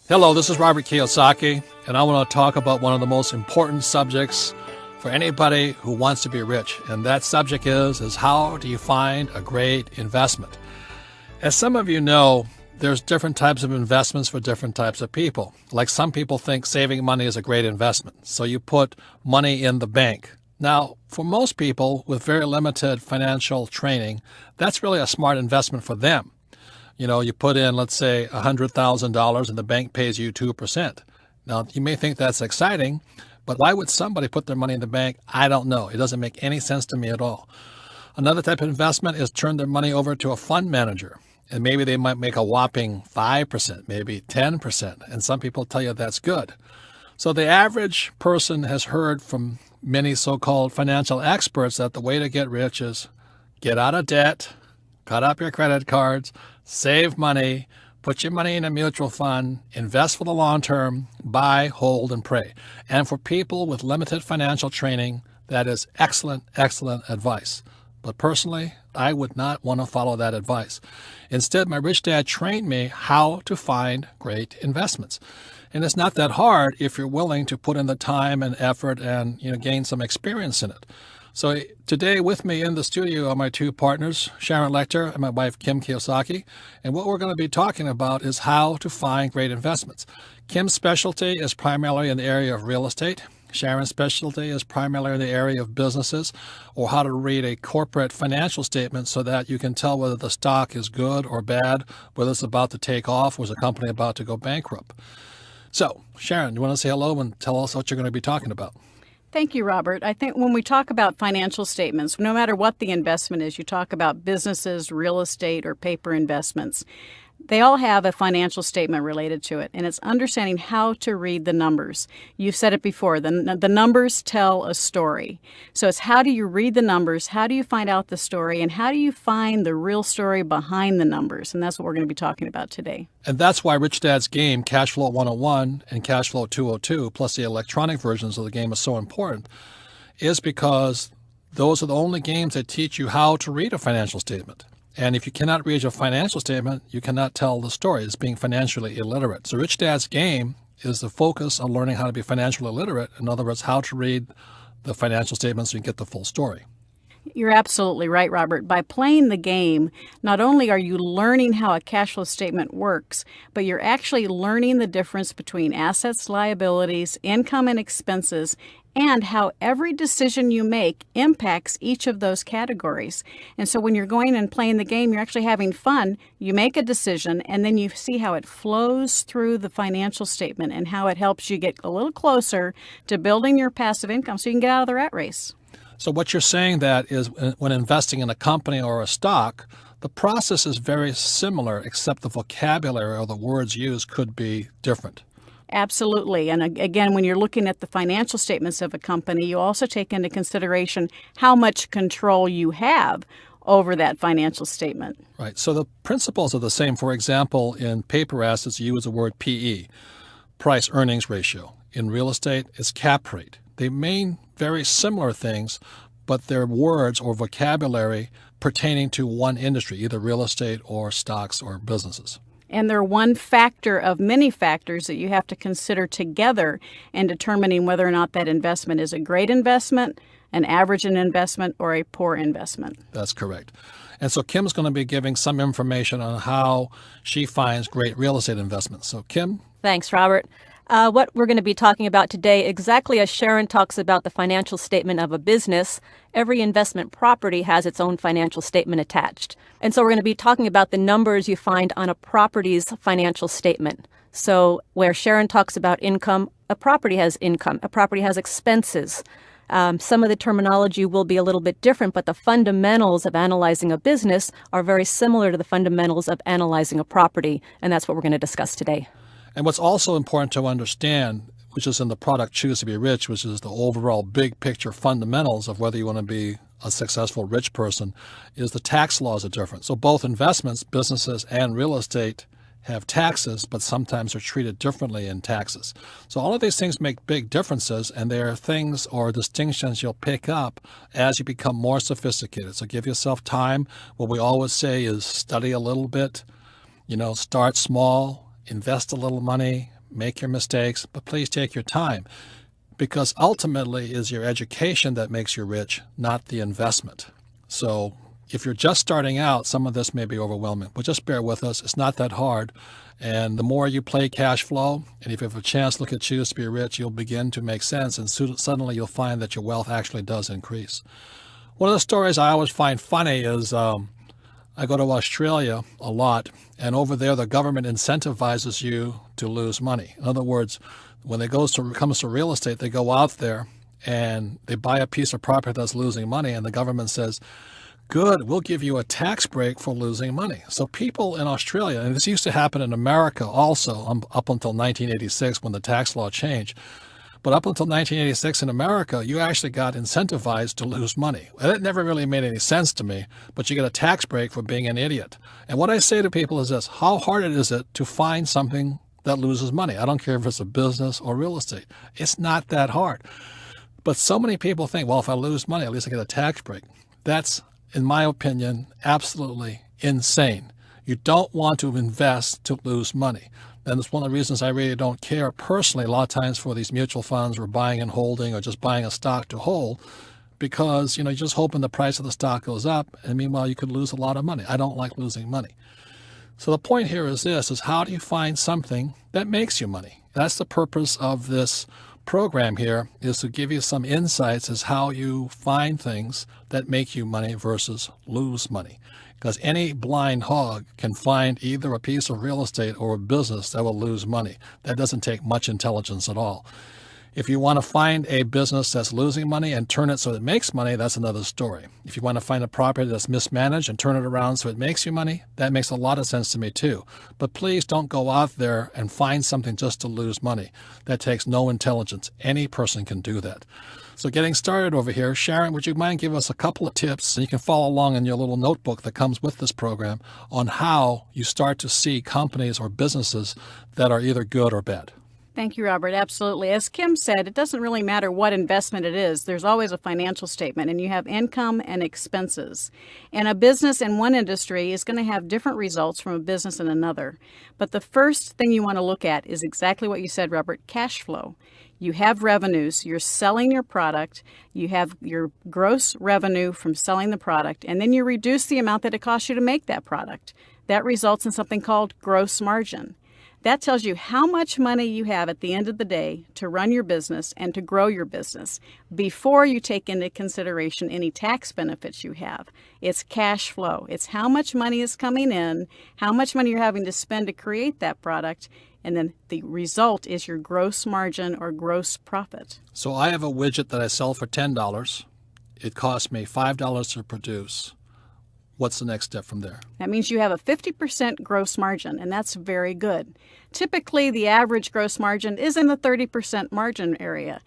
Hello, this is Robert Kiyosaki, and I want to talk about one of the most important subjects for anybody who wants to be rich. And that subject is how do you find a great investment? As some of you know, there's different types of investments for different types of people. Like some people think saving money is a great investment, so you put money in the bank. Now, for most people with very limited financial training, that's really a smart investment for them. You know, you put in, let's say, $100,000 and the bank pays you 2%. Now, you may think that's exciting, but why would somebody put their money in the bank? I don't know. It doesn't make any sense to me at all. Another type of investment is turn their money over to a fund manager, and maybe they might make a whopping 5%, maybe 10%, and some people tell you that's good. So the average person has heard from many so-called financial experts that the way to get rich is get out of debt, cut up your credit cards, save money, put your money in a mutual fund, invest for the long term, buy, hold, and pray. And for people with limited financial training, that is excellent, excellent advice. But personally, I would not want to follow that advice. Instead, my rich dad trained me how to find great investments. And it's not that hard if you're willing to put in the time and effort and gain some experience in it. So today with me in the studio are my two partners, Sharon Lecter and my wife, Kim Kiyosaki. And what we're going to be talking about is how to find great investments. Kim's specialty is primarily in the area of real estate. Sharon's specialty is primarily in the area of businesses, or how to read a corporate financial statement so that you can tell whether the stock is good or bad, whether it's about to take off, or is a company about to go bankrupt. So, Sharon, you want to say hello and tell us what you're going to be talking about? Thank you, Robert. I think when we talk about financial statements, no matter what the investment is, you talk about businesses, real estate, or paper investments, they all have a financial statement related to it, and it's understanding how to read the numbers. You've said it before, the numbers tell a story. So it's how do you read the numbers, how do you find out the story, and how do you find the real story behind the numbers? And that's what we're going to be talking about today. And that's why Rich Dad's game, Cash Flow 101 and Cash Flow 202, plus the electronic versions of the game is so important, is because those are the only games that teach you how to read a financial statement. And if you cannot read your financial statement, you cannot tell the story. It's being financially illiterate. So Rich Dad's game is the focus on learning how to be financially illiterate. In other words, how to read the financial statements so you can get the full story. You're absolutely right, Robert. By playing the game, not only are you learning how a cash flow statement works, but you're actually learning the difference between assets, liabilities, income, and expenses, and how every decision you make impacts each of those categories. And so when you're going and playing the game, you're actually having fun. You make a decision, and then you see how it flows through the financial statement and how it helps you get a little closer to building your passive income so you can get out of the rat race. So what you're saying that is when investing in a company or a stock, the process is very similar, except the vocabulary or the words used could be different. Absolutely. And again, when you're looking at the financial statements of a company, you also take into consideration how much control you have over that financial statement. Right. So the principles are the same. For example, in paper assets, you use the word PE, price earnings ratio. In real estate, it's cap rate. They mean very similar things, but they're words or vocabulary pertaining to one industry, either real estate or stocks or businesses. And they're one factor of many factors that you have to consider together in determining whether or not that investment is a great investment, an average investment, or a poor investment. That's correct. And so Kim's going to be giving some information on how she finds great real estate investments. So Kim? Thanks, Robert. What we're going to be talking about today, exactly as Sharon talks about the financial statement of a business, every investment property has its own financial statement attached. And so we're going to be talking about the numbers you find on a property's financial statement. So where Sharon talks about income, a property has income, a property has expenses. Some of the terminology will be a little bit different, but the fundamentals of analyzing a business are very similar to the fundamentals of analyzing a property. And that's what we're going to discuss today. And what's also important to understand, which is in the product Choose to Be Rich, which is the overall big picture fundamentals of whether you want to be a successful rich person, is the tax laws are different. So both investments, businesses, and real estate have taxes, but sometimes are treated differently in taxes. So all of these things make big differences, and there are things or distinctions you'll pick up as you become more sophisticated. So give yourself time. What we always say is study a little bit, start small, invest a little money, make your mistakes, but please take your time, because ultimately is your education that makes you rich, not the investment. So if you're just starting out, some of this may be overwhelming, but just bear with us. It's not that hard. And the more you play cash flow, and if you have a chance to look at Choose to Be Rich, you'll begin to make sense, and suddenly you'll find that your wealth actually does increase. One of the stories I always find funny is I go to Australia a lot, and over there the government incentivizes you to lose money. In other words, when it comes to real estate, they go out there and they buy a piece of property that's losing money, and the government says, good, we'll give you a tax break for losing money. So people in Australia, and this used to happen in America also up until 1986 when the tax law changed, but up until 1986 in America, you actually got incentivized to lose money. And it never really made any sense to me, but you get a tax break for being an idiot. And what I say to people is this: how hard is it to find something that loses money? I don't care if it's a business or real estate. It's not that hard. But so many people think, well, if I lose money, at least I get a tax break. That's, in my opinion, absolutely insane. You don't want to invest to lose money. And it's one of the reasons I really don't care personally a lot of times for these mutual funds or buying and holding or just buying a stock to hold, because, you're just hoping the price of the stock goes up, and meanwhile you could lose a lot of money. I don't like losing money. So the point here is this, is how do you find something that makes you money? That's the purpose of this program here, is to give you some insights as how you find things that make you money versus lose money. Because any blind hog can find either a piece of real estate or a business that will lose money. That doesn't take much intelligence at all. If you want to find a business that's losing money and turn it so it makes money, that's another story. If you want to find a property that's mismanaged and turn it around so it makes you money, that makes a lot of sense to me too. But please don't go out there and find something just to lose money. That takes no intelligence. Any person can do that. So getting started over here, Sharon, would you mind give us a couple of tips, and you can follow along in your little notebook that comes with this program, on how you start to see companies or businesses that are either good or bad? Thank you, Robert. Absolutely. As Kim said, it doesn't really matter what investment it is. There's always a financial statement, and you have income and expenses. And a business in one industry is going to have different results from a business in another. But the first thing you want to look at is exactly what you said, Robert: cash flow. You have revenues, you're selling your product, you have your gross revenue from selling the product, and then you reduce the amount that it costs you to make that product. That results in something called gross margin. That tells you how much money you have at the end of the day to run your business and to grow your business before you take into consideration any tax benefits you have. It's cash flow. It's how much money is coming in, how much money you're having to spend to create that product, and then the result is your gross margin or gross profit. So I have a widget that I sell for $10. It costs me $5 to produce. What's the next step from there? That means you have a 50% gross margin, and that's very good. Typically, the average gross margin is in the 30% margin area.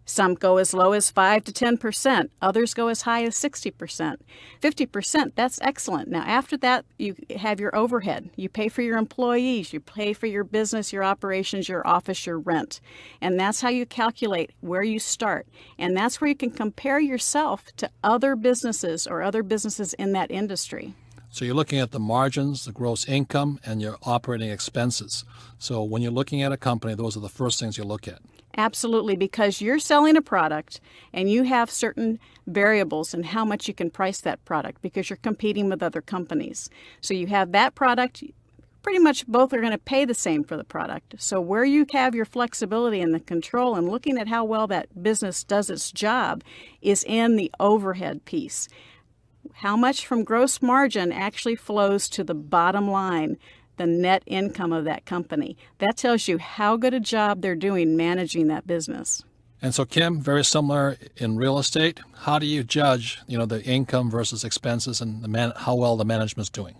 Some go as low as 5 to 10%. Others go as high as 60%. 50%, that's excellent. Now, after that, you have your overhead. You pay for your employees. You pay for your business, your operations, your office, your rent. And that's how you calculate where you start. And that's where you can compare yourself to other businesses or other businesses in that industry. So you're looking at the margins, the gross income, and your operating expenses. So when you're looking at a company, those are the first things you look at. Absolutely, because you're selling a product and you have certain variables in how much you can price that product because you're competing with other companies. So you have that product, pretty much both are going to pay the same for the product. So where you have your flexibility and the control and looking at how well that business does its job is in the overhead piece. How much from gross margin actually flows to the bottom line, the net income of that company. That tells you how good a job they're doing managing that business. And so, Kim, very similar in real estate. How do you judge, the income versus expenses and how well the management's doing?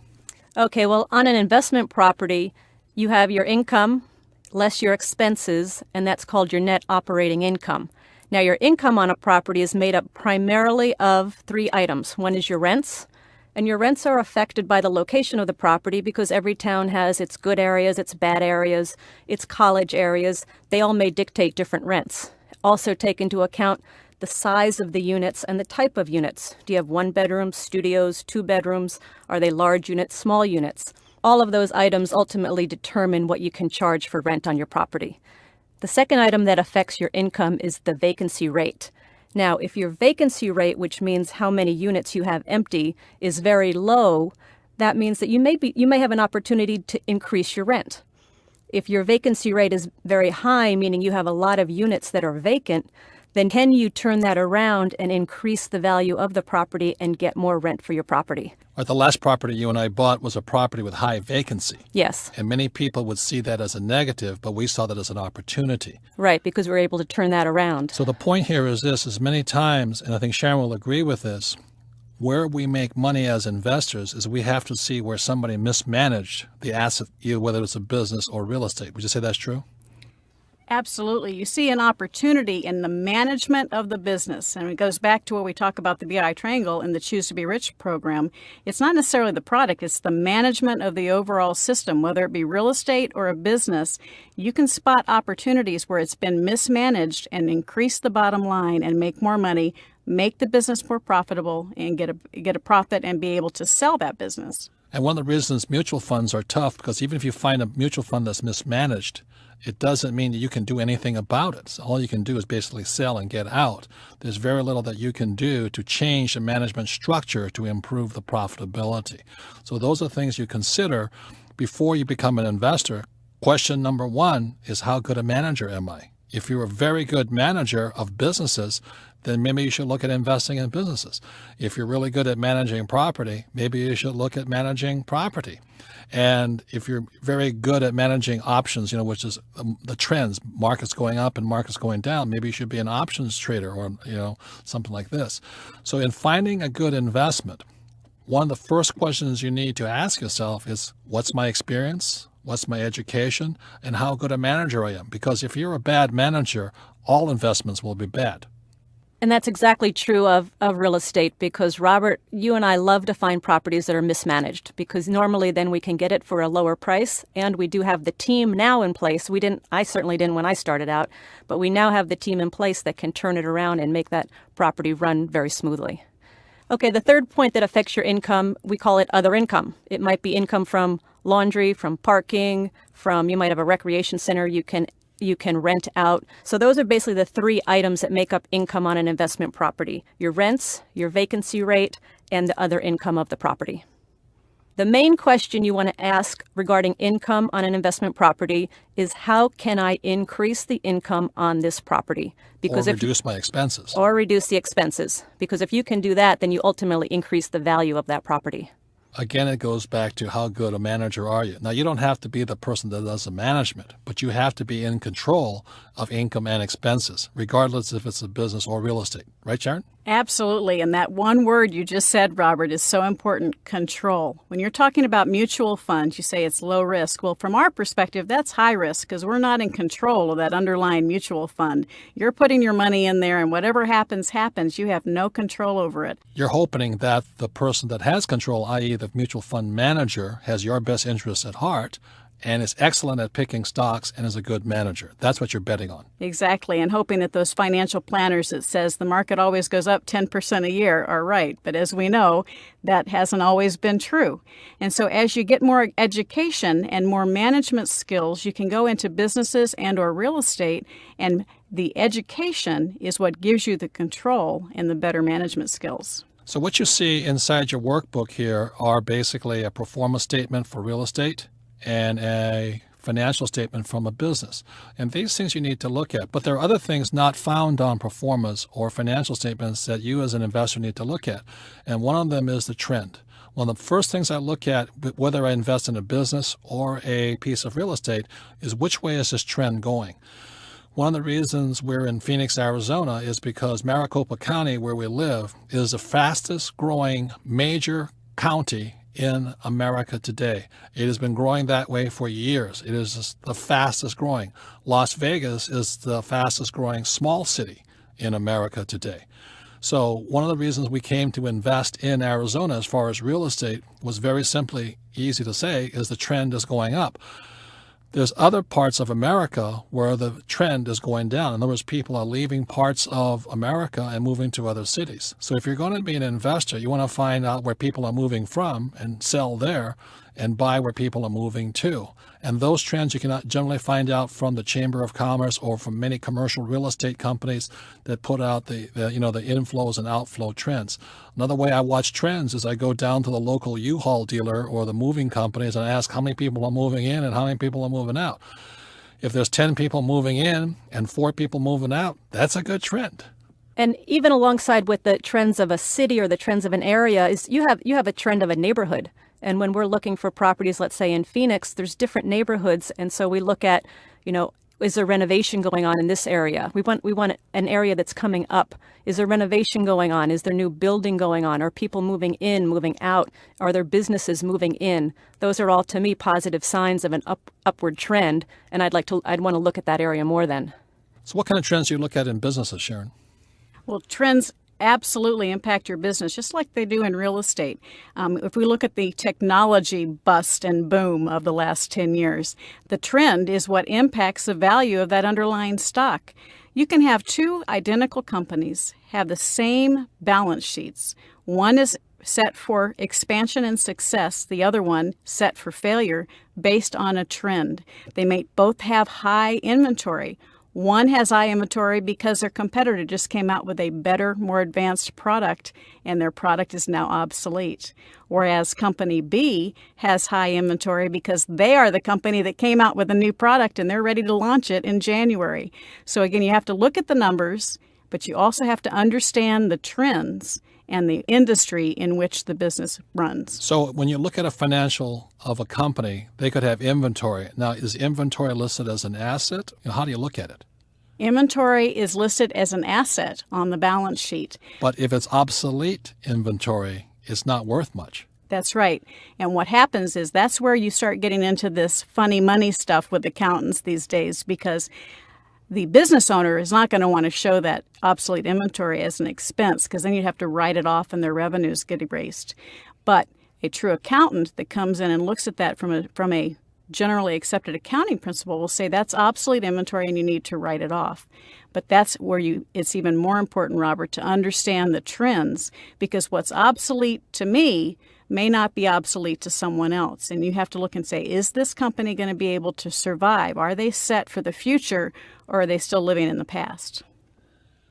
Okay, well, on an investment property, you have your income less your expenses, and that's called your net operating income. Now, your income on a property is made up primarily of 3 items. One is your rents, and your rents are affected by the location of the property because every town has its good areas, its bad areas, its college areas. They all may dictate different rents. Also take into account the size of the units and the type of units. Do you have 1 bedroom, studios, 2 bedrooms? Are they large units, small units? all of those items ultimately determine what you can charge for rent on your property. The second item that affects your income is the vacancy rate. Now, if your vacancy rate, which means how many units you have empty, is very low, that means that you may have an opportunity to increase your rent. If your vacancy rate is very high, meaning you have a lot of units that are vacant, then can you turn that around and increase the value of the property and get more rent for your property? The last property you and I bought was a property with high vacancy. Yes. And many people would see that as a negative, but we saw that as an opportunity. Right, because we're able to turn that around. So the point here is this, is many times, and I think Sharon will agree with this, where we make money as investors is we have to see where somebody mismanaged the asset, whether it's a business or real estate. Would you say that's true? Absolutely. You see an opportunity in the management of the business. And it goes back to what we talk about the BI Triangle in the Choose to Be Rich program. It's not necessarily the product, it's the management of the overall system, whether it be real estate or a business. You can spot opportunities where it's been mismanaged and increase the bottom line and make more money, make the business more profitable, and get a profit and be able to sell that business. And one of the reasons mutual funds are tough, because even if you find a mutual fund that's mismanaged, it doesn't mean that you can do anything about it. So all you can do is basically sell and get out. There's very little that you can do to change the management structure to improve the profitability. So those are things you consider before you become an investor. Question number one is, how good a manager am I? If you're a very good manager of businesses, then maybe you should look at investing in businesses. If you're really good at managing property, maybe you should look at managing property. And if you're very good at managing options, which is the trends, markets going up and markets going down, maybe you should be an options trader or, something like this. So in finding a good investment, one of the first questions you need to ask yourself is, what's my experience? What's my education? And how good a manager I am? Because if you're a bad manager, all investments will be bad. And that's exactly true of real estate, because, Robert, you and I love to find properties that are mismanaged, because normally then we can get it for a lower price, and we do have the team now in place. I certainly didn't when I started out, but we now have the team in place that can turn it around and make that property run very smoothly. Okay, the third point that affects your income, we call it other income. It might be income from laundry, from parking, you might have a recreation center you can rent out. So those are basically the three items that make up income on an investment property: your rents, your vacancy rate, and the other income of the property. The main question you want to ask regarding income on an investment property is, how can I increase the income on this property? Or reduce my expenses. Or reduce the expenses. Because if you can do that, then you ultimately increase the value of that property. Again, it goes back to how good a manager are you. Now, you don't have to be the person that does the management, but you have to be in control of income and expenses, regardless if it's a business or real estate. Right, Sharon? Absolutely. And that one word you just said, Robert, is so important: control. When you're talking about mutual funds, you say it's low risk. Well, from our perspective, that's high risk, because we're not in control of that underlying mutual fund. You're putting your money in there, and whatever happens, happens. You have no control over it. You're hoping that the person that has control, i.e. the mutual fund manager, has your best interests at heart and is excellent at picking stocks and is a good manager. That's what you're betting on. Exactly, and hoping that those financial planners that says the market always goes up 10% a year are right. But as we know, that hasn't always been true. And so as you get more education and more management skills, you can go into businesses and or real estate, and the education is what gives you the control and the better management skills. So what you see inside your workbook here are basically a pro forma statement for real estate and a financial statement from a business. And these things you need to look at. But there are other things not found on pro formas or financial statements that you as an investor need to look at. And one of them is the trend. One of the first things I look at, whether I invest in a business or a piece of real estate, is which way is this trend going? One of the reasons we're in Phoenix, Arizona is because Maricopa County, where we live, is the fastest growing major county in America today. It has been growing that way for years. It is the fastest growing. Las Vegas is the fastest growing small city in America today. So one of the reasons we came to invest in Arizona as far as real estate was very simply, easy to say, is the trend is going up. There's other parts of America where the trend is going down. In other words, people are leaving parts of America and moving to other cities. So if you're going to be an investor, you want to find out where people are moving from and sell there. and buy where people are moving to. And those trends you cannot generally find out from the Chamber of Commerce or from many commercial real estate companies that put out the inflows and outflow trends. Another way I watch trends is I go down to the local U-Haul dealer or the moving companies and ask how many people are moving in and how many people are moving out. If there's 10 people moving in and 4 people moving out, that's a good trend. And even alongside with the trends of a city or the trends of an area is you have a trend of a neighborhood. And when we're looking for properties, let's say in Phoenix, there's different neighborhoods. And so we look at, is there renovation going on in this area? We want an area that's coming up. Is there renovation going on? Is there new building going on? Are people moving in, moving out? Are there businesses moving in? Those are all, to me, positive signs of an upward trend. And I'd want to look at that area more then. So what kind of trends do you look at in businesses, Sharon? Well, trends absolutely impact your business, just like they do in real estate. If we look at the technology bust and boom of the last 10 years, the trend is what impacts the value of that underlying stock. You can have 2 identical companies have the same balance sheets. One is set for expansion and success, the other one set for failure based on a trend. They may both have high inventory. One has high inventory because their competitor just came out with a better, more advanced product, and their product is now obsolete. Whereas company B has high inventory because they are the company that came out with a new product and they're ready to launch it in January. So again, you have to look at the numbers, but you also have to understand the trends and the industry in which the business runs. So when you look at a financial of a company, they could have inventory. Now, is inventory listed as an asset? How do you look at it? Inventory is listed as an asset on the balance sheet. But if it's obsolete inventory, it's not worth much. That's right. And what happens is that's where you start getting into this funny money stuff with accountants these days, because the business owner is not going to want to show that obsolete inventory as an expense, because then you'd have to write it off and their revenues get erased. But a true accountant that comes in and looks at that from a generally accepted accounting principle will say that's obsolete inventory and you need to write it off. But that's where it's even more important, Robert, to understand the trends, because what's obsolete to me may not be obsolete to someone else. And you have to look and say, is this company going to be able to survive? Are they set for the future, or are they still living in the past?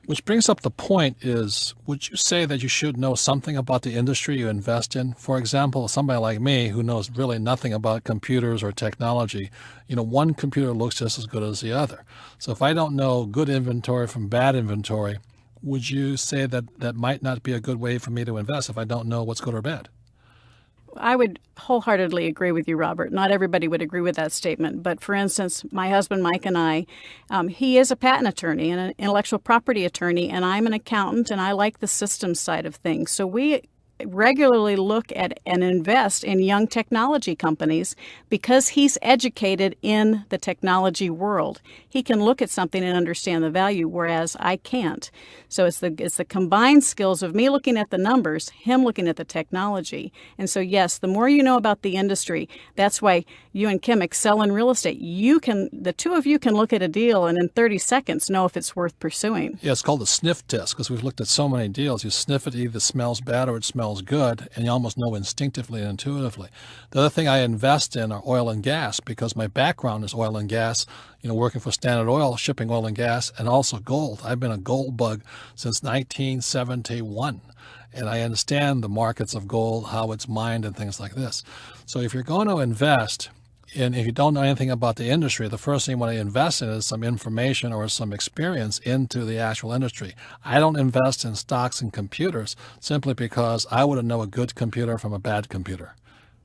Which brings up the point is, would you say that you should know something about the industry you invest in? For example, somebody like me who knows really nothing about computers or technology, one computer looks just as good as the other. So if I don't know good inventory from bad inventory, would you say that that might not be a good way for me to invest if I don't know what's good or bad? I would wholeheartedly agree with you, Robert. Not everybody would agree with that statement. But for instance, my husband, Mike, and I, he is a patent attorney and an intellectual property attorney, and I'm an accountant, and I like the systems side of things. So we regularly look at and invest in young technology companies because he's educated in the technology world. He can look at something and understand the value, whereas I can't. So it's the combined skills of me looking at the numbers, him looking at the technology. And so yes, the more you know about the industry, that's why you and Kim excel in real estate. The 2 of you can look at a deal and in 30 seconds know if it's worth pursuing. Yeah, it's called a sniff test because we've looked at so many deals. You sniff it, either smells bad or it smells good, and you almost know instinctively and intuitively. The other thing I invest in are oil and gas because my background is oil and gas, working for Standard Oil, shipping oil and gas, and also gold. I've been a gold bug since 1971, and I understand the markets of gold, how it's mined, and things like this. So if you're going to invest, and if you don't know anything about the industry, the first thing you want to invest in is some information or some experience into the actual industry. I don't invest in stocks and computers simply because I wouldn't know a good computer from a bad computer.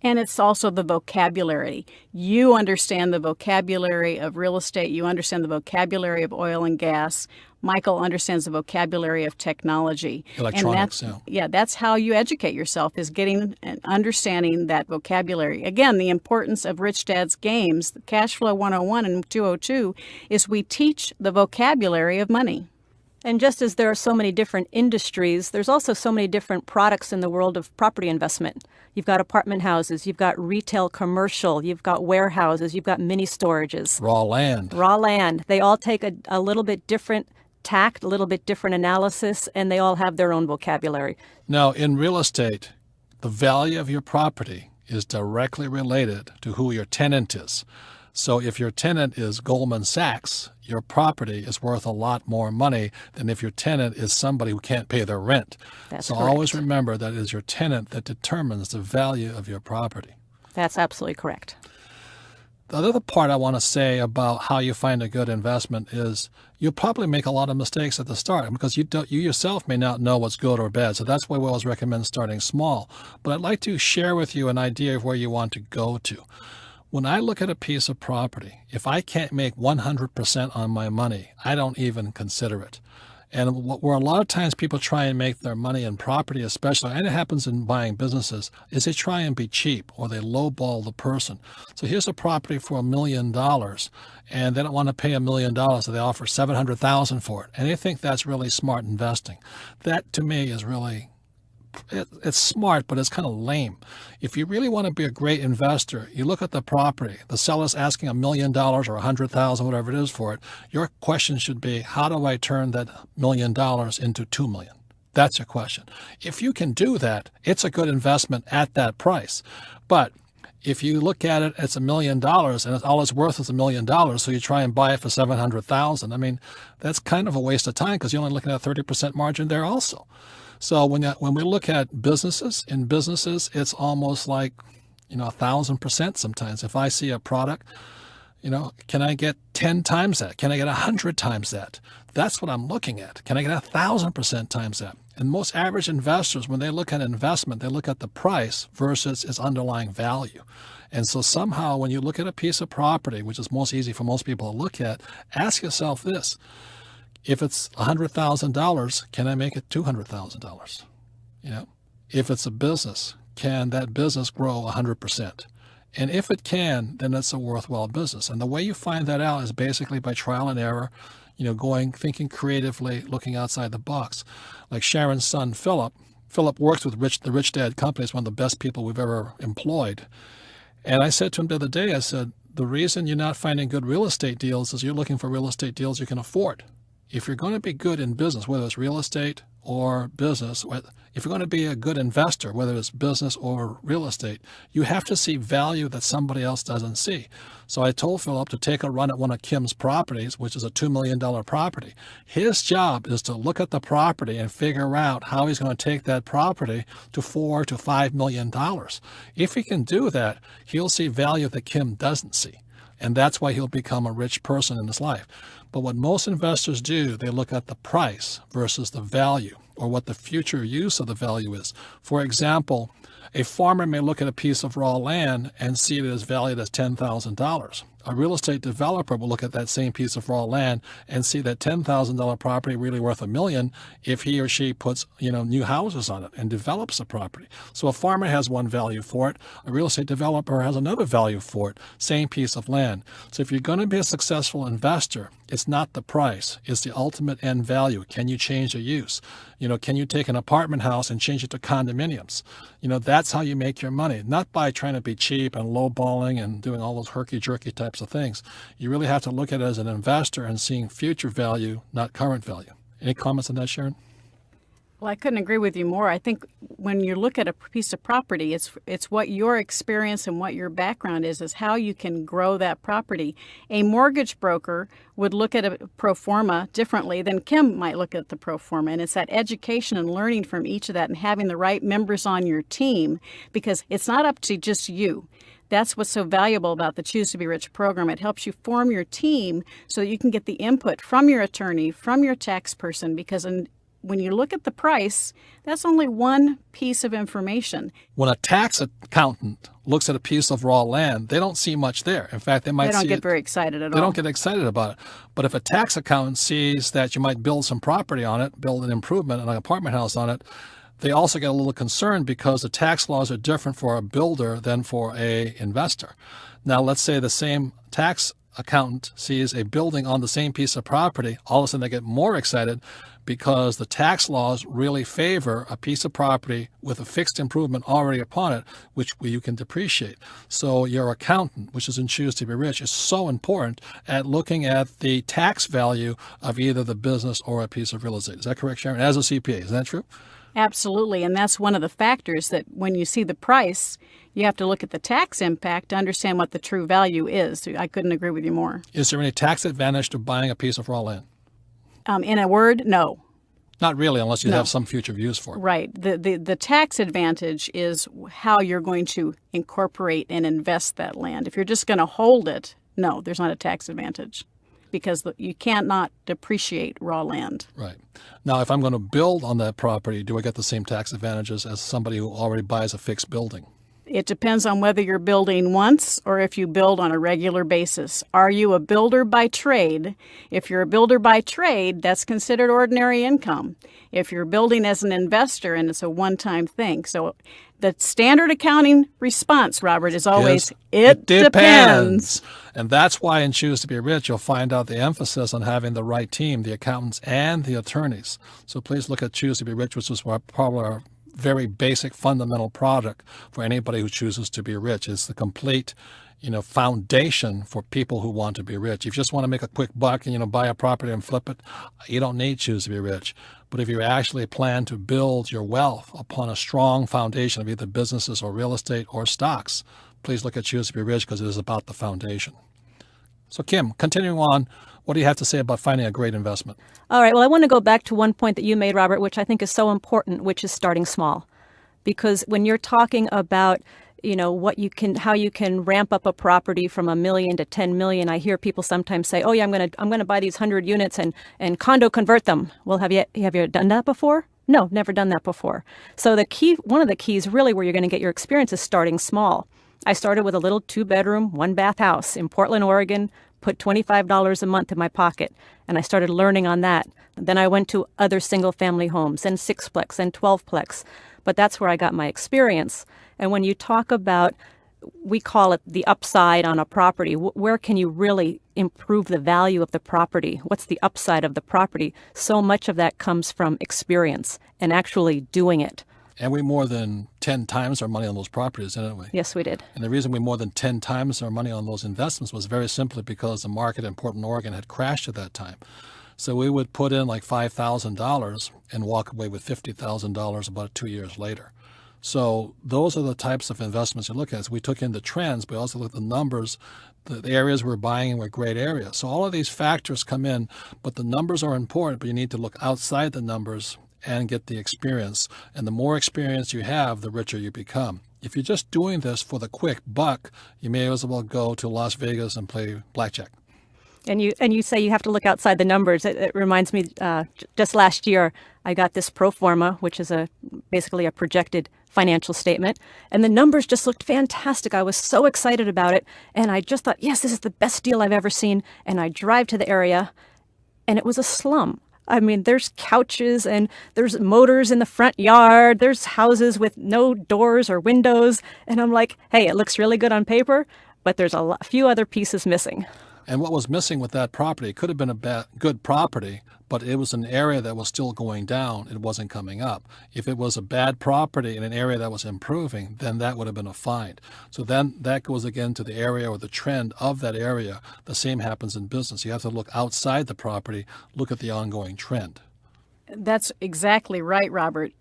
And it's also the vocabulary. You understand the vocabulary of real estate. You understand the vocabulary of oil and gas. Michael understands the vocabulary of technology. Electronics, and that's how you educate yourself, is getting and understanding that vocabulary. Again, the importance of Rich Dad's games, Cash Flow 101 and 202, is we teach the vocabulary of money. And just as there are so many different industries, there's also so many different products in the world of property investment. You've got apartment houses, you've got retail commercial, you've got warehouses, you've got mini storages. Raw land. Raw land. They all take a little bit different tact, a little bit different analysis, and they all have their own vocabulary. Now, in real estate, the value of your property is directly related to who your tenant is. So if your tenant is Goldman Sachs, your property is worth a lot more money than if your tenant is somebody who can't pay their rent. That's so correct. Always remember that it is your tenant that determines the value of your property. That's absolutely correct. The other part I want to say about how you find a good investment is you'll probably make a lot of mistakes at the start because you yourself may not know what's good or bad. So that's why we always recommend starting small. But I'd like to share with you an idea of where you want to go to. When I look at a piece of property, if I can't make 100% on my money, I don't even consider it. And where a lot of times people try and make their money in property especially, and it happens in buying businesses, is they try and be cheap or they lowball the person. So here's a property for $1 million and they don't want to pay $1 million, so they offer $700,000 for it. And they think that's really smart investing. That to me is really it's smart, but it's kind of lame. If you really want to be a great investor, you look at the property. The seller's asking $1 million or $100,000, whatever it is for it. Your question should be, how do I turn that $1 million into $2 million? That's your question. If you can do that, it's a good investment at that price. But if you look at it, it's $1 million and all it's worth is $1 million, so you try and buy it for $700,000. I mean, that's kind of a waste of time because you're only looking at a 30% margin there also. So when we look at businesses, it's almost like, 1,000% sometimes. If I see a product, can I get 10 times that? Can I get 100 times that? That's what I'm looking at. Can I get 1,000% times that? And most average investors, when they look at investment, they look at the price versus its underlying value. And so somehow when you look at a piece of property, which is most easy for most people to look at, ask yourself this. If it's $100,000, can I make it $200,000? If it's a business, can that business grow 100%? And if it can, then it's a worthwhile business. And the way you find that out is basically by trial and error, thinking creatively, looking outside the box. Like Sharon's son, Philip works with the Rich Dad Company. It's one of the best people we've ever employed. And I said to him the other day, I said, the reason you're not finding good real estate deals is you're looking for real estate deals you can afford. If you're going to be good in business, whether it's real estate or business, if you're going to be a good investor, whether it's business or real estate, you have to see value that somebody else doesn't see. So I told Philip to take a run at one of Kim's properties, which is a $2 million property. His job is to look at the property and figure out how he's going to take that property to $4 to $5 million. If he can do that, he'll see value that Kim doesn't see. And that's why he'll become a rich person in his life. But what most investors do, they look at the price versus the value or what the future use of the value is. For example, a farmer may look at a piece of raw land and see it as valued as $10,000. A real estate developer will look at that same piece of raw land and see that $10,000 property really worth $1 million if he or she puts, new houses on it and develops the property. So a farmer has one value for it. A real estate developer has another value for it. Same piece of land. So if you're going to be a successful investor, it's not the price. It's the ultimate end value. Can you change the use? Can you take an apartment house and change it to condominiums? That's how you make your money. Not by trying to be cheap and lowballing and doing all those herky-jerky types of things. You really have to look at it as an investor and seeing future value, not current value. Any comments on that, Sharon? Well, I couldn't agree with you more. I think when you look at a piece of property, it's what your experience and what your background is how you can grow that property. A mortgage broker would look at a pro forma differently than Kim might look at the pro forma. And it's that education and learning from each of that and having the right members on your team, because it's not up to just you. That's what's so valuable about the Choose to Be Rich program. It helps you form your team so that you can get the input from your attorney, from your tax person, because when you look at the price, that's only one piece of information. When a tax accountant looks at a piece of raw land, they don't see much there. In fact, they don't get very excited at all. They don't get excited about it. But if a tax accountant sees that you might build some property on it, build an improvement, an apartment house on it, they also get a little concerned because the tax laws are different for a builder than for a investor. Now, let's say the same tax accountant sees a building on the same piece of property, all of a sudden they get more excited because the tax laws really favor a piece of property with a fixed improvement already upon it, which you can depreciate. So your accountant, which is in Choose to Be Rich, is so important at looking at the tax value of either the business or a piece of real estate. Is that correct, Sharon? As a CPA, is that true? Absolutely. And that's one of the factors that when you see the price, you have to look at the tax impact to understand what the true value is. I couldn't agree with you more. Is there any tax advantage to buying a piece of raw land? In a word, no. Not really, unless you No. have some future views for it. Right. The tax advantage is how you're going to incorporate and invest that land. If you're just going to hold it, no, there's not a tax advantage because you cannot depreciate raw land. Right. Now, if I'm going to build on that property, do I get the same tax advantages as somebody who already buys a fixed building? It depends on whether you're building once or if you build on a regular basis. Are you a builder by trade? If you're a builder by trade, that's considered ordinary income. If you're building as an investor and it's a one-time thing. So the standard accounting response, Robert, is always, it depends. And that's why in Choose to Be Rich, you'll find out the emphasis on having the right team, the accountants and the attorneys. So please look at Choose to Be Rich, which is probably our very basic fundamental product for anybody who chooses to be rich. It's the complete, foundation for people who want to be rich. If you just want to make a quick buck and, buy a property and flip it, you don't need Choose to Be Rich. But if you actually plan to build your wealth upon a strong foundation of either businesses or real estate or stocks, please look at Choose to Be Rich because it is about the foundation. So Kim, continuing on, what do you have to say about finding a great investment? All right. Well, I want to go back to one point that you made, Robert, which I think is so important, which is starting small. Because when you're talking about, how you can ramp up a property from $1 million to 10 million, I hear people sometimes say, "Oh yeah, I'm going to buy these 100 units and condo convert them." Well, have you done that before? No, never done that before. So one of the keys really where you're going to get your experience is starting small. I started with a little 2-bedroom, 1-bath house in Portland, Oregon, put $25 a month in my pocket, and I started learning on that. Then I went to other single-family homes and 6-plex and 12-plex, but that's where I got my experience. And when you talk about, we call it the upside on a property, where can you really improve the value of the property? What's the upside of the property? So much of that comes from experience and actually doing it. And we more than 10 times our money on those properties, didn't we? Yes, we did. And the reason we more than 10 times our money on those investments was very simply because the market in Portland, Oregon had crashed at that time. So we would put in like $5,000 and walk away with $50,000 about 2 years later. So those are the types of investments you look at. So we took in the trends, but also looked at the numbers. The areas we're buying were great areas. So all of these factors come in, but the numbers are important, but you need to look outside the numbers and get the experience. And the more experience you have, the richer you become. If you're just doing this for the quick buck, you may as well go to Las Vegas and play blackjack. And you say you have to look outside the numbers. It reminds me, just last year, I got this pro forma, which is basically a projected financial statement. And the numbers just looked fantastic. I was so excited about it. And I just thought, yes, this is the best deal I've ever seen. And I drive to the area, and it was a slum. I mean, there's couches and there's motors in the front yard. There's houses with no doors or windows. And I'm like, hey, it looks really good on paper, but there's a few other pieces missing. And what was missing with that property, it could have been a good property, but it was an area that was still going down. It wasn't coming up. If it was a bad property in an area that was improving, then that would have been a find. So then that goes again to the area or the trend of that area. The same happens in business. You have to look outside the property, look at the ongoing trend. That's exactly right, Robert.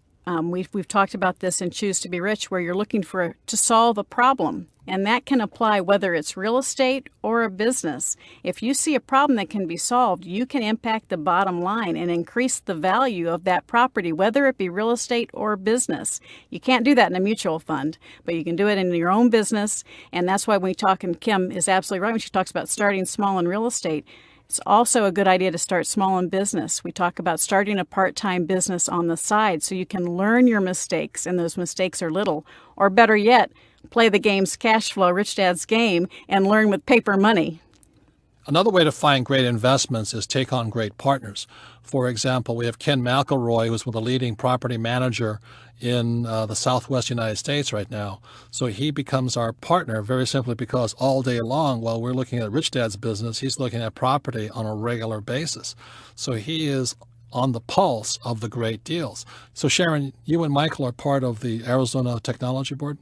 We've talked about this in Choose to Be Rich, where you're looking to solve a problem. And that can apply whether it's real estate or a business. If you see a problem that can be solved, you can impact the bottom line and increase the value of that property, whether it be real estate or business. You can't do that in a mutual fund, but you can do it in your own business. And that's why when we talk, and Kim is absolutely right when she talks about starting small in real estate. It's also a good idea to start small in business. We talk about starting a part-time business on the side so you can learn your mistakes, and those mistakes are little. Or better yet, play the game's cash flow, Rich Dad's game, and learn with paper money. Another way to find great investments is take on great partners. For example, we have Ken McElroy, who's the leading property manager in the Southwest United States right now. So he becomes our partner very simply because all day long, while we're looking at Rich Dad's business, he's looking at property on a regular basis. So he is on the pulse of the great deals. So Sharon, you and Michael are part of the Arizona Technology Board?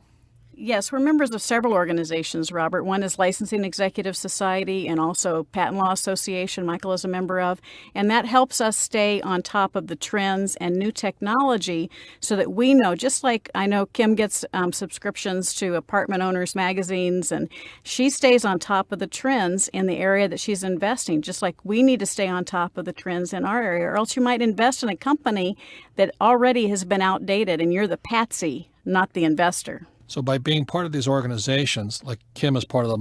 Yes, we're members of several organizations, Robert. One is Licensing Executive Society and also Patent Law Association, Michael is a member of. And that helps us stay on top of the trends and new technology so that we know, just like I know Kim gets subscriptions to apartment owners magazines, and she stays on top of the trends in the area that she's investing, just like we need to stay on top of the trends in our area, or else you might invest in a company that already has been outdated and you're the patsy, not the investor. So by being part of these organizations, like Kim is part of the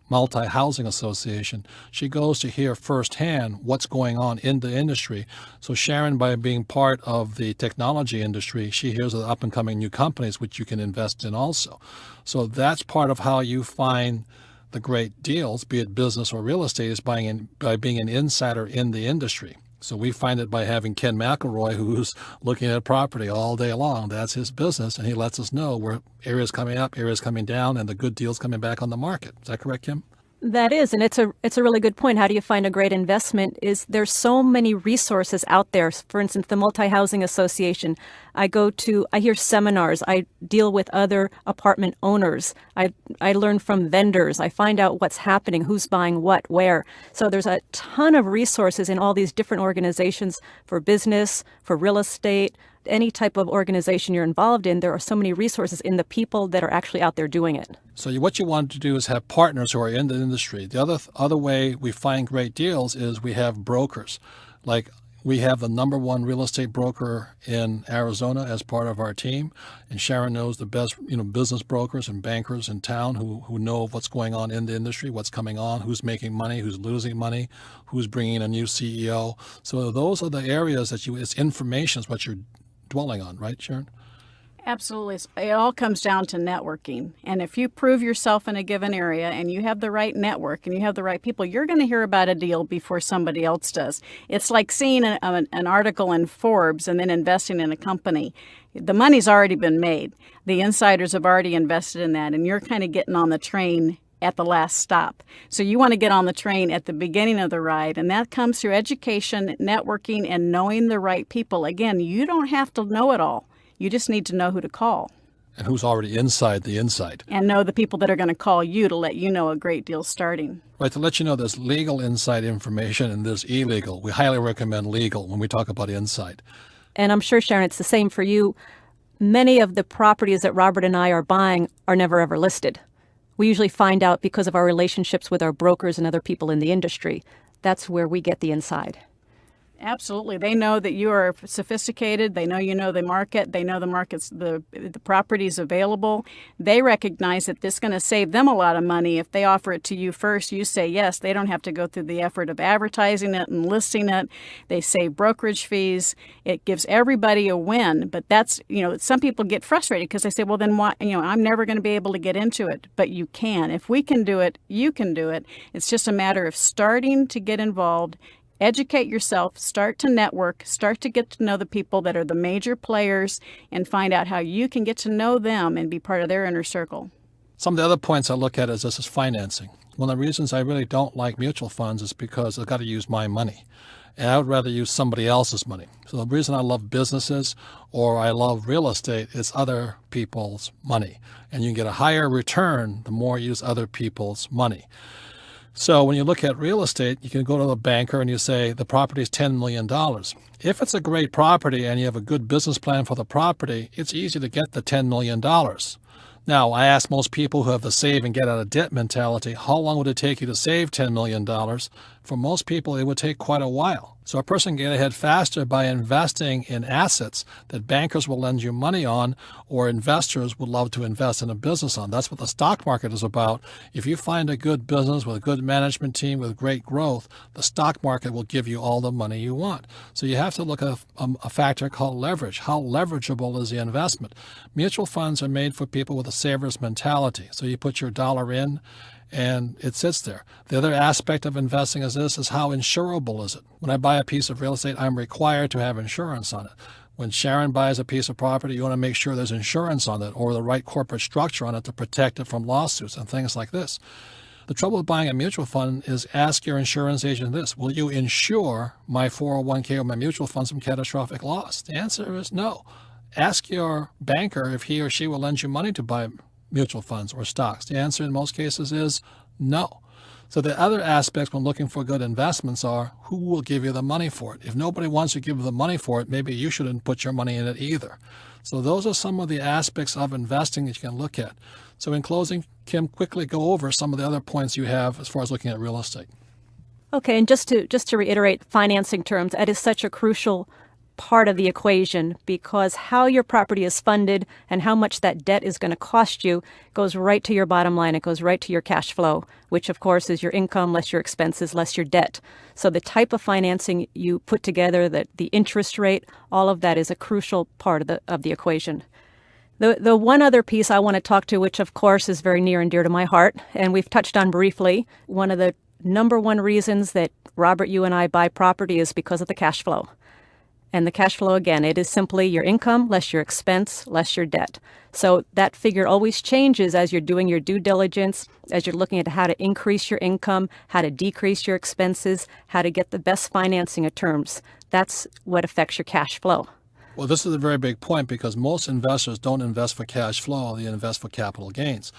multi-housing association, she goes to hear firsthand what's going on in the industry. So Sharon, by being part of the technology industry, she hears of the up and coming new companies which you can invest in also. So that's part of how you find the great deals, be it business or real estate, is by being an insider in the industry. So we find it by having Ken McElroy, who's looking at property all day long. That's his business, and he lets us know where areas coming up, areas coming down, and the good deals coming back on the market. Is that correct, Kim? That is, and it's a really good point. How do you find a great investment? Is there's so many resources out there. For instance, the Multi-Housing Association. I hear seminars. I deal with other apartment owners. I learn from vendors. I find out what's happening, who's buying what, where. So there's a ton of resources in all these different organizations for business, for real estate, any type of organization you're involved in. There are so many resources in the people that are actually out there doing it. So what you want to do is have partners who are in the industry. The other way we find great deals is we have brokers. Like we have the #1 real estate broker in Arizona as part of our team, and Sharon knows the best business brokers and bankers in town who know what's going on in the industry, what's coming on, who's making money, who's losing money, who's bringing in a new CEO. So those are the areas that it's information is what you're dwelling on, right, Sharon? Absolutely. It all comes down to networking. And if you prove yourself in a given area and you have the right network and you have the right people, you're going to hear about a deal before somebody else does. It's like seeing an article in Forbes and then investing in a company. The money's already been made. The insiders have already invested in that, and you're kind of getting on the train at the last stop. So you want to get on the train at the beginning of the ride, and that comes through education, networking, and knowing the right people. Again, you don't have to know it all. You just need to know who to call. And who's already inside the inside. And know the people that are going to call you to let you know a great deal's starting. Right, to let you know there's legal inside information and there's illegal. We highly recommend legal when we talk about inside. And I'm sure, Sharon, it's the same for you. Many of the properties that Robert and I are buying are never ever listed. We usually find out because of our relationships with our brokers and other people in the industry. That's where we get the inside. Absolutely. They know that you are sophisticated. They know you know the market. They know the market's the properties available. They recognize that this is going to save them a lot of money. If they offer it to you first, you say yes. They don't have to go through the effort of advertising it and listing it. They save brokerage fees. It gives everybody a win. But that's, some people get frustrated because they say, well, then why, I'm never going to be able to get into it. But you can. If we can do it, you can do it. It's just a matter of starting to get involved. Educate yourself, start to network, start to get to know the people that are the major players, and find out how you can get to know them and be part of their inner circle. Some of the other points I look at is this is financing. One of the reasons I really don't like mutual funds is because I've got to use my money. And I would rather use somebody else's money. So the reason I love businesses or I love real estate is other people's money. And you can get a higher return the more you use other people's money. So when you look at real estate, you can go to the banker and you say the property is $10 million. If it's a great property and you have a good business plan for the property, it's easy to get the $10 million. Now, I ask most people who have the save and get out of debt mentality, how long would it take you to save $10 million? For most people, it would take quite a while. So a person can get ahead faster by investing in assets that bankers will lend you money on or investors would love to invest in a business on. That's what the stock market is about. If you find a good business with a good management team with great growth, the stock market will give you all the money you want. So you have to look at a factor called leverage. How leverageable is the investment? Mutual funds are made for people with a saver's mentality. So you put your dollar in and it sits there. The other aspect of investing is how insurable is it? When I buy a piece of real estate, I'm required to have insurance on it. When Sharon buys a piece of property, you want to make sure there's insurance on it or the right corporate structure on it to protect it from lawsuits and things like this. The trouble with buying a mutual fund is ask your insurance agent this: will you insure my 401k or my mutual funds from catastrophic loss? The answer is no. Ask your banker if he or she will lend you money to buy mutual funds or stocks? The answer in most cases is no. So the other aspects when looking for good investments are who will give you the money for it. If nobody wants to give you the money for it, maybe you shouldn't put your money in it either. So those are some of the aspects of investing that you can look at. So in closing, Kim, quickly go over some of the other points you have as far as looking at real estate. Okay, and just to reiterate financing terms, that is such a crucial part of the equation because how your property is funded and how much that debt is going to cost you goes right to your bottom line. It goes right to your cash flow, which of course is your income less your expenses less your debt. So the type of financing you put together, the interest rate, all of that is a crucial part of the equation. The one other piece I want to talk to, which of course is very near and dear to my heart, and we've touched on briefly, one of the number one reasons that Robert, you and I buy property is because of the cash flow. And the cash flow, again, it is simply your income less your expense less your debt. So that figure always changes as you're doing your due diligence, as you're looking at how to increase your income, how to decrease your expenses, how to get the best financing of terms. That's what affects your cash flow. Well, this is a very big point because most investors don't invest for cash flow, they invest for capital gains.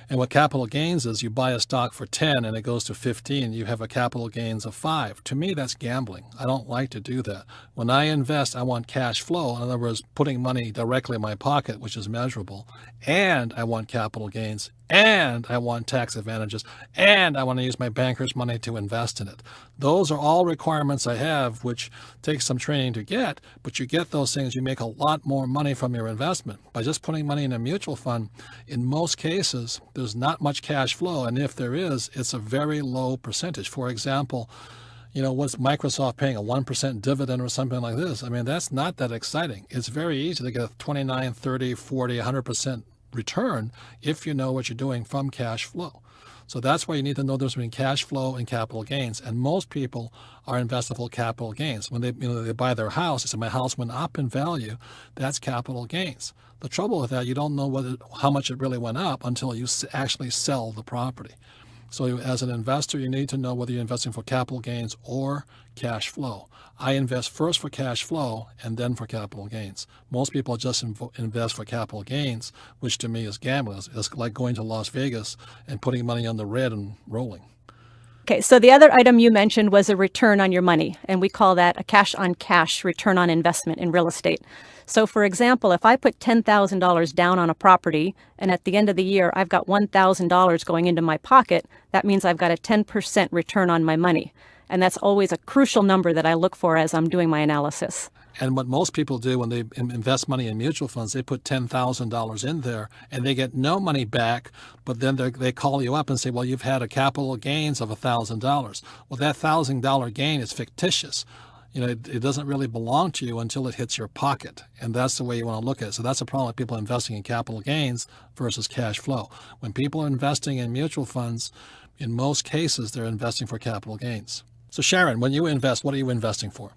And what capital gains is, you buy a stock for 10 and it goes to 15, you have a capital gains of 5. To me, that's gambling. I don't like to do that. When I invest, I want cash flow. In other words, putting money directly in my pocket, which is measurable. And I want capital gains. And I want tax advantages. And I want to use my banker's money to invest in it. Those are all requirements I have, which takes some training to get. But you get those things, you make a lot more money from your investment. By just putting money in a mutual fund, in most cases, there's not much cash flow. And if there is, it's a very low percentage. For example, what's Microsoft paying, a 1% dividend or something like this? I mean, that's not that exciting. It's very easy to get a 29, 30, 40, 100% return if you know what you're doing from cash flow. So that's why you need to know the difference between cash flow and capital gains. And most people are invested for capital gains. When they buy their house, they say, my house went up in value. That's capital gains. The trouble with that, you don't know how much it really went up until you actually sell the property. So as an investor, you need to know whether you're investing for capital gains or cash flow. I invest first for cash flow and then for capital gains. Most people just invest for capital gains, which to me is gambling. It's like going to Las Vegas and putting money on the red and rolling. Okay, so the other item you mentioned was a return on your money, and we call that a cash-on-cash return on investment in real estate. So, for example, if I put $10,000 down on a property, and at the end of the year I've got $1,000 going into my pocket, that means I've got a 10% return on my money. And that's always a crucial number that I look for as I'm doing my analysis. And what most people do when they invest money in mutual funds, they put $10,000 in there and they get no money back, but then they call you up and say, well, you've had a capital gains of $1,000. Well, that $1,000 gain is fictitious. It doesn't really belong to you until it hits your pocket. And that's the way you want to look at it. So that's a problem with people investing in capital gains versus cash flow. When people are investing in mutual funds, in most cases, they're investing for capital gains. So Sharon, when you invest, what are you investing for?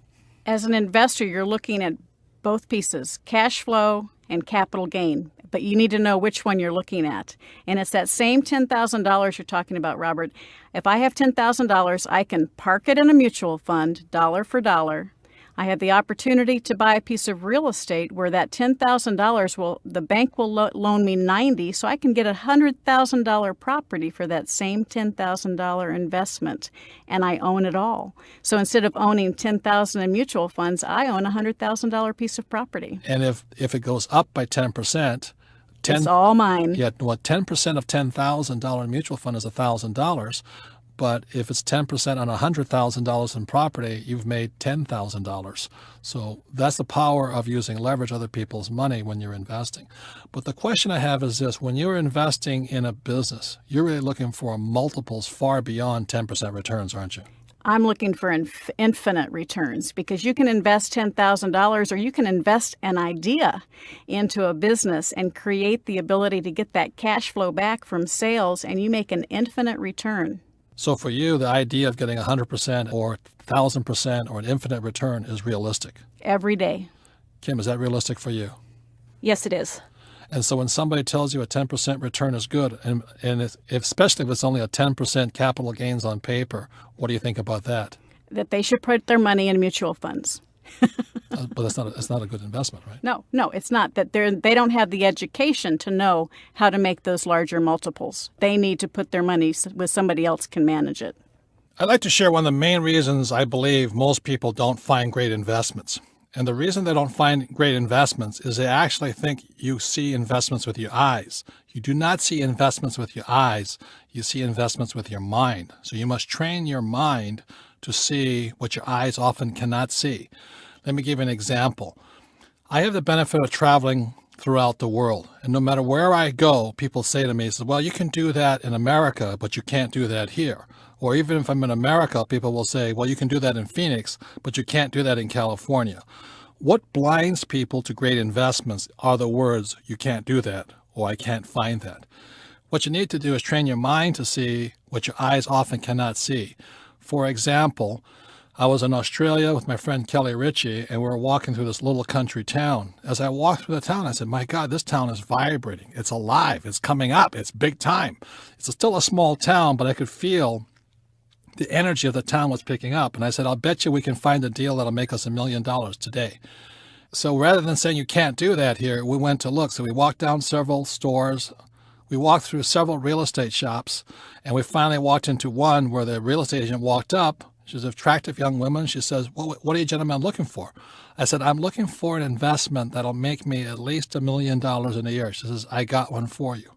As an investor, you're looking at both pieces, cash flow and capital gain. But you need to know which one you're looking at. And it's that same $10,000 you're talking about, Robert. If I have $10,000, I can park it in a mutual fund, dollar for dollar. I have the opportunity to buy a piece of real estate where that $10,000 the bank will loan me $90,000, so I can get a $100,000 property for that same $10,000 investment, and I own it all. So instead of owning $10,000 in mutual funds, I own a $100,000 piece of property. And if it goes up by 10%, it's all mine. Yeah, 10% of $10,000 mutual fund is $1,000. But if it's 10% on $100,000 in property, you've made $10,000. So that's the power of using leverage other people's money when you're investing. But the question I have is this: when you're investing in a business, you're really looking for multiples far beyond 10% returns, aren't you? I'm looking for infinite returns, because you can invest $10,000 or you can invest an idea into a business and create the ability to get that cash flow back from sales, and you make an infinite return. So for you, the idea of getting 100% or 1,000% or an infinite return is realistic? Every day. Kim, is that realistic for you? Yes, it is. And so when somebody tells you a 10% return is good, and especially if it's only a 10% capital gains on paper, what do you think about that? That they should put their money in mutual funds. But it's not a good investment, right? No, it's not. That they don't have the education to know how to make those larger multiples. They need to put their money with somebody else can manage it. I'd like to share one of the main reasons I believe most people don't find great investments. And the reason they don't find great investments is they actually think you see investments with your eyes. You do not see investments with your eyes. You see investments with your mind. So you must train your mind to see what your eyes often cannot see. Let me give you an example. I have the benefit of traveling throughout the world. And no matter where I go, people say to me, well, you can do that in America, but you can't do that here. Or even if I'm in America, people will say, well, you can do that in Phoenix, but you can't do that in California. What blinds people to great investments are the words, you can't do that, or I can't find that. What you need to do is train your mind to see what your eyes often cannot see. For example, I was in Australia with my friend Kelly Ritchie, and we were walking through this little country town. As I walked through the town, I said, my God, this town is vibrating. It's alive. It's coming up. It's big time. It's still a small town, but I could feel the energy of the town was picking up. And I said, I'll bet you we can find a deal that'll make us $1 million today. So rather than saying you can't do that here, we went to look. So we walked down several stores. We walked through several real estate shops, and we finally walked into one where the real estate agent walked up. She's an attractive young woman. She says, well, what are you gentlemen looking for? I said, I'm looking for an investment that'll make me at least $1 million in a year. She says, I got one for you.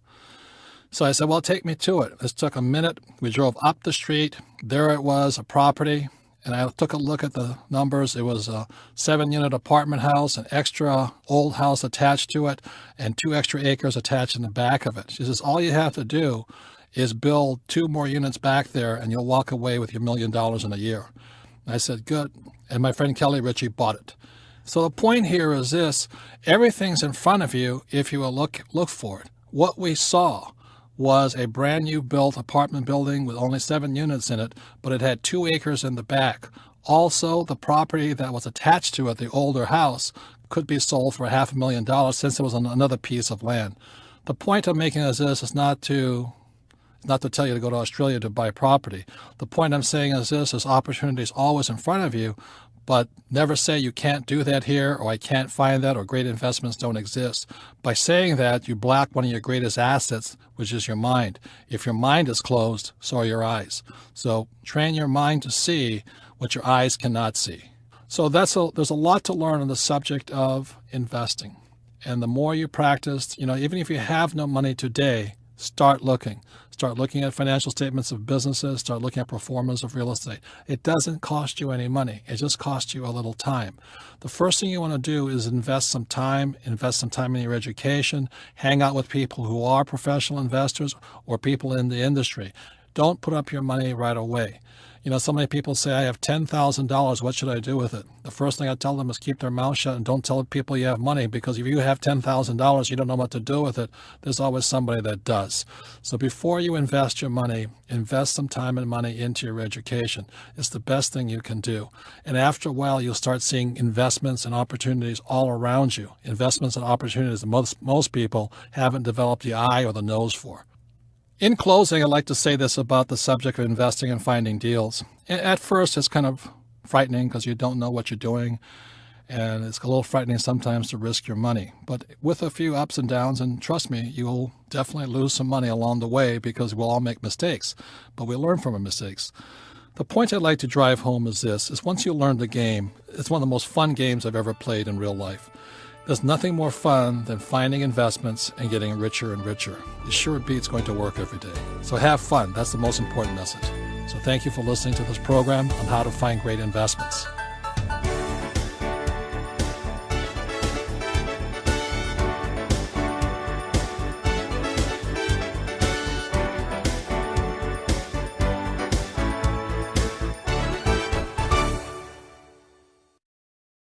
So I said, well, take me to it. This took a minute. We drove up the street. There it was, a property. And I took a look at the numbers. It was a 7-unit apartment house, an extra old house attached to it, and 2 extra acres attached in the back of it. She says, all you have to do is build 2 more units back there, and you'll walk away with your $1 million in a year. I said, good. And my friend Kelly Ritchie bought it. So the point here is this: everything's in front of you if you will look for it. What we saw was a brand new built apartment building with only 7 units in it, but it had 2 acres in the back. Also, the property that was attached to it, the older house, could be sold for $500,000 since it was on another piece of land. The point I'm making is this: is not to tell you to go to Australia to buy property. The point I'm saying is this: is opportunities always in front of you, but never say you can't do that here, or I can't find that, or great investments don't exist. By saying that, you block one of your greatest assets, which is your mind. If your mind is closed, so are your eyes. So train your mind to see what your eyes cannot see. So there's a lot to learn on the subject of investing. And the more you practice, even if you have no money today, start looking. Start looking at financial statements of businesses. Start looking at performance of real estate. It doesn't cost you any money. It just costs you a little time. The first thing you want to do is invest some time in your education, hang out with people who are professional investors or people in the industry. Don't put up your money right away. So many people say, I have $10,000. What should I do with it? The first thing I tell them is keep their mouth shut and don't tell people you have money, because if you have $10,000, you don't know what to do with it. There's always somebody that does. So before you invest your money, invest some time and money into your education. It's the best thing you can do. And after a while, you'll start seeing investments and opportunities all around you. Investments and opportunities that most people haven't developed the eye or the nose for. In closing, I'd like to say this about the subject of investing and finding deals. At first, it's kind of frightening because you don't know what you're doing, and it's a little frightening sometimes to risk your money. But with a few ups and downs, and trust me, you'll definitely lose some money along the way because we'll all make mistakes, but we learn from our mistakes. The point I'd like to drive home is this: is once you learn the game, it's one of the most fun games I've ever played in real life. There's nothing more fun than finding investments and getting richer and richer. It sure beats going to work every day. So have fun. That's the most important message. So thank you for listening to this program on how to find great investments.